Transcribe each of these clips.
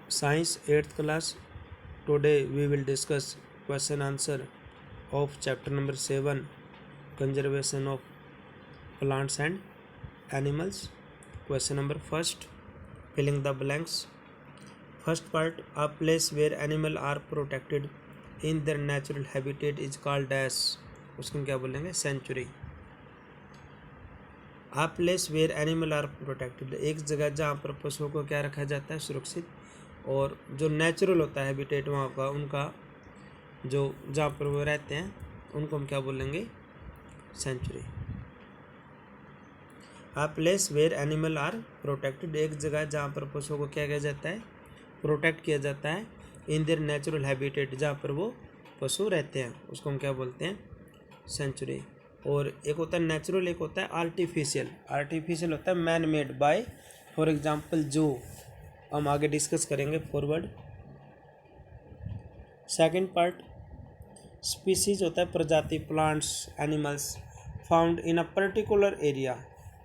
Science 8th class. Today we will discuss question answer of chapter number 7, conservation of plants and animals. Question number first, filling the blanks. First part, a place where animals are protected in their natural habitat is called as, उसको क्या बोलेंगे, sanctuary. A place where animal are protected, एक जगह जहाँ पर पशुओं को क्या रखा जाता है, सुरक्षित, और जो नेचुरल होता है हैबिटेट वहाँ का, उनका जो जहाँ पर वो रहते हैं उनको हम क्या बोलेंगे, sanctuary. A place where animal are protected, एक जगह जहाँ पर पशुओं को क्या किया जाता है, प्रोटेक्ट किया जाता है, इन देयर नेचुरल हैबिटेट, जहाँ पर वो पशु रहते हैं, उसको हम क्या बोलते हैं, सेंचुरी. और एक होता है नेचुरल, एक होता है आर्टिफिशियल. आर्टिफिशियल होता है man made by, for example जो हम आगे डिस्कस करेंगे फॉरवर्ड. सेकंड पार्ट, स्पीसीज होता है प्रजाति, plants animals found in a particular area,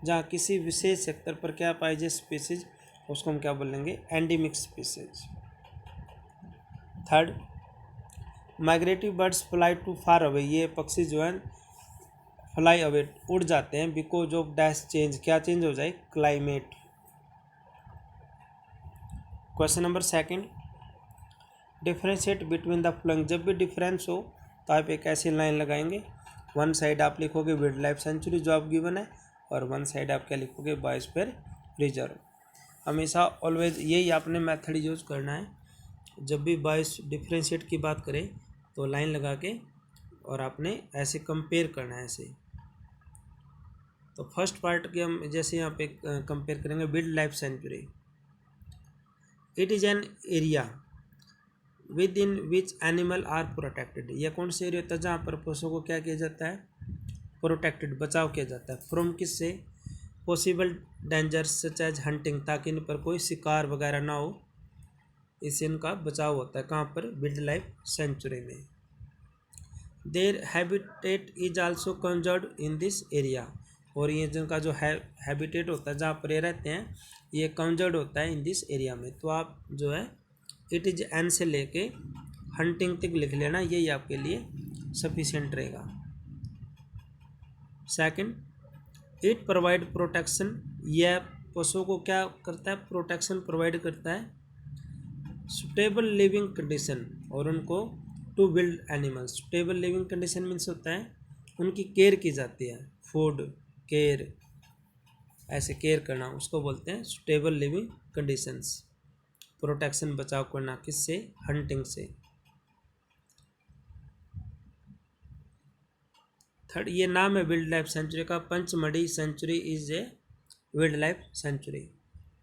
जहाँ किसी विशेष सेक्टर पर क्या पाई जाए स्पीसीज, उसको हम क्या बोलेंगे, endemic species. Third, migrative birds fly to far away, ये पक्षी जो है फ्लाई अवे उड़ जाते हैं, बिकॉज ऑफ डैश चेंज, क्या चेंज हो जाए, climate. Question number second, differentiate between the flowing, जब भी डिफरेंस हो तो आप एक ऐसी लाइन लगाएंगे, वन साइड आप लिखोगे वाइल्ड लाइफ सेंचुरी जो आप गिवन है, और वन साइड आप क्या लिखोगे, बायोस्फीयर रिजर्व. हमेशा ऑलवेज यही आपने मेथड यूज करना है, जब भी बायोस डिफ्रेंशिएट की बात करें तो लाइन लगा के और आपने ऐसे कंपेयर करना है ऐसे. तो फर्स्ट पार्ट के हम जैसे यहाँ पे कंपेयर करेंगे, wildlife sanctuary, it is an area within which animal are protected, यह कौन सा एरिया होता है जहाँ पर पशुओं को क्या किया जाता है, प्रोटेक्टेड, बचाव किया जाता है, फ्रॉम किससे, possible dangers such as hunting, ताकि इन पर कोई शिकार वगैरह ना हो, इससे इनका बचाव होता है, कहाँ पर, वाइल्ड लाइफ सेंचुरी में. Their habitat is also conserved in this area, और ये जिनका जो हैबिटेट होता है जहाँ पर ये रहते हैं, ये कंजर्व्ड होता है इन दिस एरिया में. तो आप जो है इट इज एन से लेके हंटिंग तक लिख लेना, यही आपके लिए सफिशिएंट रहेगा. सेकंड, इट प्रोवाइड प्रोटेक्शन, यह पशुओं को क्या करता है, प्रोटेक्शन प्रोवाइड करता है, सुटेबल लिविंग कंडीशन, और उनको to wild animals. Suitable living condition means होता है उनकी केयर की जाती है, फूड केयर, ऐसे केयर करना, उसको बोलते हैं सुटेबल लिविंग कंडीशंस. प्रोटेक्शन, बचाव करना, किससे, हंटिंग से. थर्ड, ये नाम है वाइल्ड लाइफ सेंचुरी का, Pachmarhi sanctuary is a wildlife sanctuary.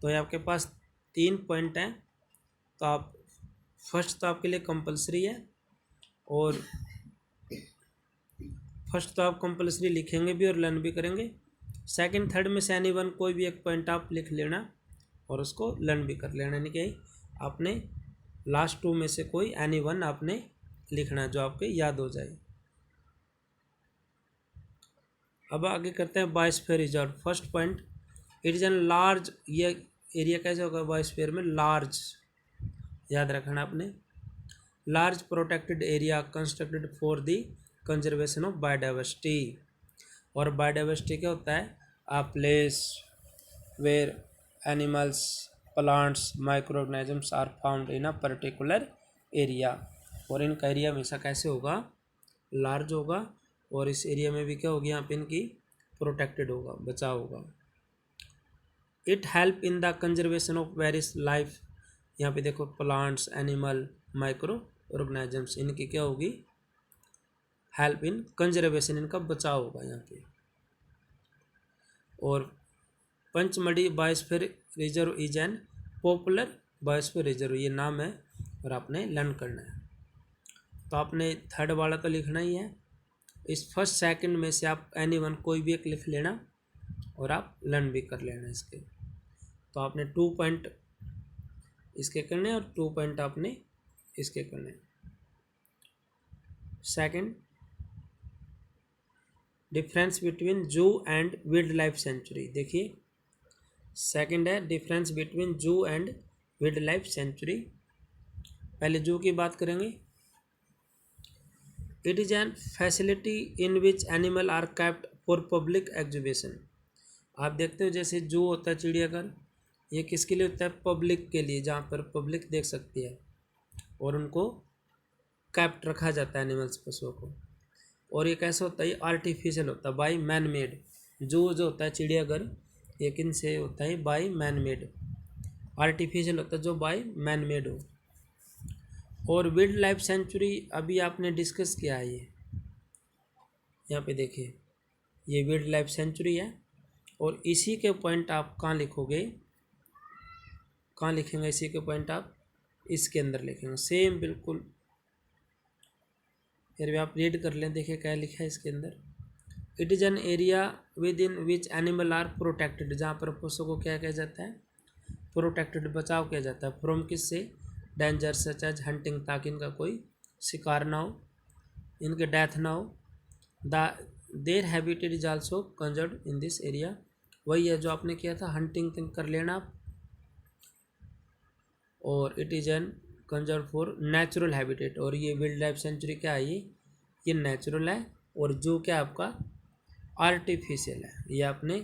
तो ये आपके पास 3 पॉइंट हैं, तो आप फर्स्ट तो आपके लिए कंपलसरी है, और फर्स्ट तो आप कंपलसरी लिखेंगे भी और लर्न भी करेंगे. सेकंड थर्ड में से एनी वन कोई भी एक पॉइंट आप लिख लेना और उसको लर्न भी कर लेना, यानी कि आपने लास्ट 2 में से कोई एनी वन आपने लिखना जो आपके याद हो जाए. अब आगे करते हैं biosphere reserve. First point, it is an large, ये एरिया कैसे होगा बायोस्फीयर में, लार्ज, याद रखना आपने, large protected area constructed for the conservation of biodiversity. और बायोडाइवर्सिटी क्या होता है, a place where animals, plants, micro organisms are found in a particular area. और इनका एरिया हमेशा कैसे होगा, लार्ज होगा, और इस एरिया में भी क्या होगी, यहाँ पे इनकी प्रोटेक्टेड होगा, बचाव होगा. It help in the conservation of various life, यहाँ पे देखो प्लांट्स, एनिमल, माइक्रो ऑर्गेनिजम्स, इनकी क्या होगी, हेल्प इन कंजर्वेशन, इनका बचाव होगा यहाँ पे. और Pachmarhi biosphere reserve is an popular biosphere reserve, ये नाम है और आपने लर्न करना है. तो आपने थर्ड वाला तो लिखना ही है, इस फर्स्ट सेकंड में से आप एनी वन कोई भी एक लिख लेना और आप लर्न भी कर लेना इसके. तो आपने 2 पॉइंट इसके करने और 2 पॉइंट आपने इसके करने. Second, difference between zoo and wildlife sanctuary. देखिए सेकंड है difference between zoo and wildlife sanctuary. पहले जू की बात करेंगे। It is an facility in which animal are kept for public exhibition. आप देखते हो जैसे जू होता है चिड़ियाघर, ये किसके लिए होता है? पब्लिक के लिए, जहाँ पर पब्लिक देख सकती है और उनको कैप्ट रखा जाता है एनिमल्स, पशुओं को। और ये कैसा होता है? ये आर्टिफिशियल होता है, बाई मैन मेड। जू जो होता है चिड़ियाघर, ये किन से होता है? By man made. आर्टिफिशियल होता है जो बाई मैन मेड हो। और वाइल्ड लाइफ सेंचुरी अभी आपने डिस्कस किया है, ये यहाँ पे देखिए, ये वाइल्ड लाइफ सेंचुरी है। और इसी के पॉइंट आप कहाँ लिखोगे? कहाँ लिखेंगे इसी के पॉइंट? आप इसके अंदर लिखेंगे, सेम बिल्कुल। फिर भी आप रीड कर लें, देखिए क्या लिखा है इसके अंदर। It is an area within which animal are protected, जहाँ पर पशु को क्या किया जाता है? प्रोटेक्टेड, बचाव किया जाता है। फ्रॉम किससे? डेंजर सच एज हंटिंग, ताकि इनका कोई शिकार ना हो, इनके डेथ ना हो। Their habitat is also conserved in this area. वही है जो आपने किया था, हंटिंग कर लेना आप। और it is N conserve for natural habitat. और ये वाइल्ड लाइफ सेंचुरी क्या है? ये नेचुरल है। और जो क्या आपका आर्टिफिशियल है, ये आपने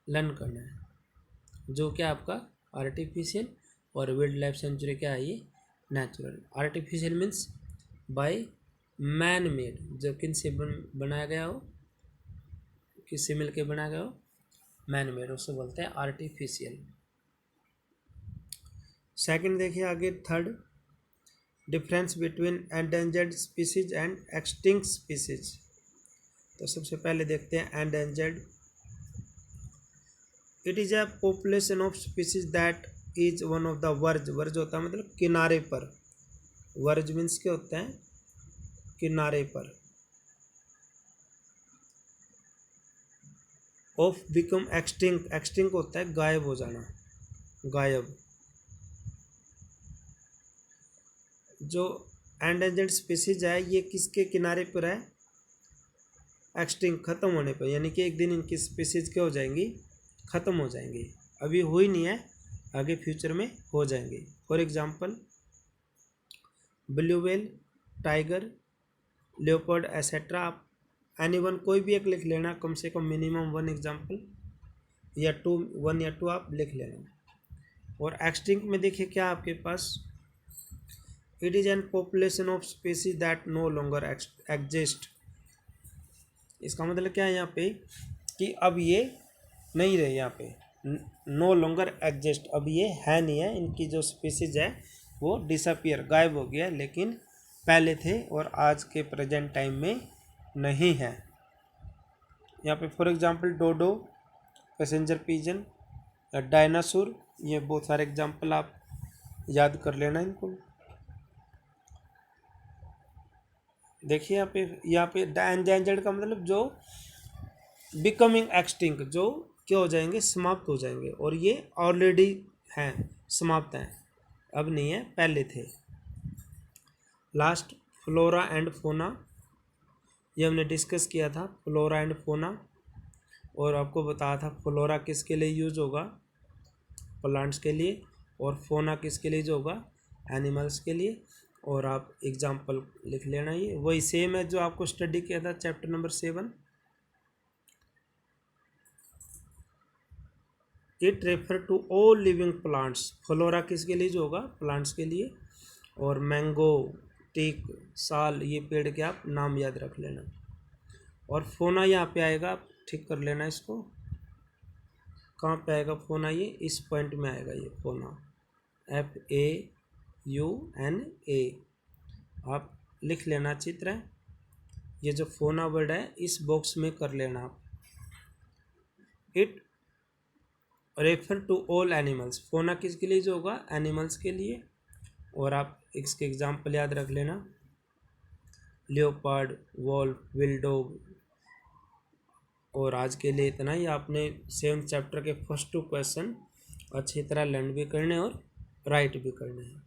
लर्न करना है। जो क्या आपका आर्टिफिशियल, और वाइल्ड लाइफ सेंचुरी क्या है? ये natural. Artificial means by man made, जो किन से बनाया गया हो, किससे मिलके बनाया गया हो? मैन मेड, उसको बोलते हैं आर्टिफिशियल। सेकंड देखिए आगे, third, difference between endangered species and extinct species. तो सबसे पहले देखते हैं endangered. It is a population of species that is one of the verge. Verge होता है मतलब किनारे पर। वर्ज मीन्स क्या होता है? किनारे पर। ऑफ बिकम एक्सटिंक्ट, एक्सटिंक्ट होता है गायब हो जाना, गायब। जो एंडेंजर्ड स्पीसीज है ये किसके किनारे पर है? एक्सटिंक्ट, खत्म होने पर। यानी कि एक दिन इनकी स्पीसीज क्या हो जाएंगी? खत्म हो जाएंगी। अभी हुई नहीं है, आगे फ्यूचर में हो जाएंगे। For example blue whale, tiger, leopard etcetera. आप एनीवन कोई भी एक लिख लेना, कम से कम मिनिमम 1 एग्जांपल या 2, 1 या 2 आप लिख लेना। और एक्सटिंक्ट में देखिए क्या आपके पास, it is an population of species that no longer exist. इसका मतलब क्या है यहाँ पे? कि अब ये नहीं रहे, यहाँ पे नो लॉन्गर एग्जिस्ट, अब ये है नहीं है। इनकी जो स्पीसीज है वो डिसअपियर, गायब हो गया, लेकिन पहले थे और आज के प्रेजेंट टाइम में नहीं है। यहाँ पे for example dodo, passenger pigeon, dinosaur, ये बहुत सारे एग्जांपल आप याद कर लेना इनको। देखिए यहाँ पे एंडेंजर्ड का मतलब जो बिकमिंग एक्सटिंक्ट, जो क्या हो जाएंगे? समाप्त हो जाएंगे। और ये ऑलरेडी हैं, समाप्त हैं, अब नहीं है, पहले थे। Last, flora and fauna. ये हमने डिस्कस किया था, फ्लोरा एंड फोना। और आपको बताया था फ्लोरा किसके लिए यूज होगा? प्लांट्स के लिए। और फोना किसके लिए जो होगा? एनिमल्स के लिए। और आप एग्जाम्पल लिख लेना, ये वही सेम है जो आपको स्टडी किया था chapter number 7। It refer to all living plants. Flora किसके लिए जो होगा? प्लांट्स के लिए। और मैंगो, टीक, साल, ये पेड़ के आप नाम याद रख लेना। और फोना यहाँ पे आएगा, आप ठीक कर लेना इसको। कहाँ पे आएगा फोना? ये इस पॉइंट में आएगा, ये फोना, FAUNA। आप लिख लेना चित्र है। ये जो फोना वर्ड है इस बॉक्स में कर लेना आप। It refer to all animals. Fauna किसके लिए जो होगा? एनिमल्स के लिए। और आप इसके एग्जाम्पल याद रख लेना, लियोपार्ड, वॉल्फ, विल्डॉग। और आज के लिए इतना ही। आपने 7th चैप्टर के फर्स्ट 2 क्वेश्चन अच्छी तरह लर्न भी करने और राइट भी करने हैं।